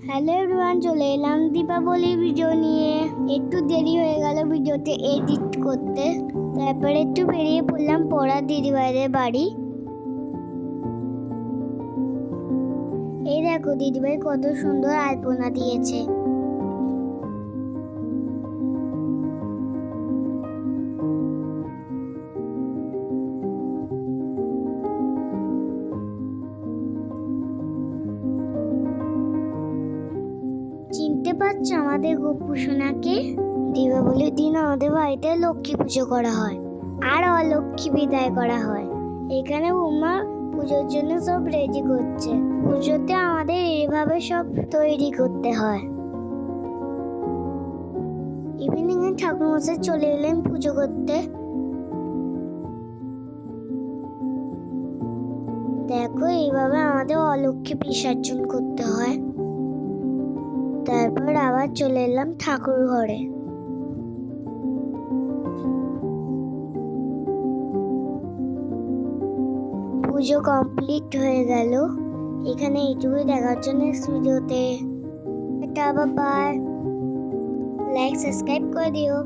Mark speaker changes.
Speaker 1: Hello everyone, চলে এলাম দীপাবলির ভিডিও নিয়ে। একটু দেরি হয়ে গেল ভিডিওতে এডিট করতে, তারপরে একটু বেরিয়ে পড়লাম পড়ার দিদিভাইদের বাড়ি। এই দেখো দিদিভাই কত সুন্দর আলপনা দিয়েছে। চিনতে পারছো আমাদের গপু সোনাকে? দীপাবলির দিন আমাদের বাড়িতে লক্ষ্মী পুজো করা হয় আর অলক্ষ্মী বিদায় করা হয়। এখানে উমা পুজোর জন্য সব রেডি করছে। পুজোতে আমাদের এইভাবে সব তৈরি করতে হয়। ইভিনিং এ ঠাকুরমশাই চলে এলেন পুজো করতে। দেখো এইভাবে আমাদের অলক্ষ্মী বিসর্জন করতে হয়। তারপর আবার চলে এলাম ঠাকুর ঘরে। পুজো কমপ্লিট হয়ে গেল। এখানে এইটুকুই দেখার জন্য ভিডিওতে। Tata, bye bye. Like subscribe করে দিও।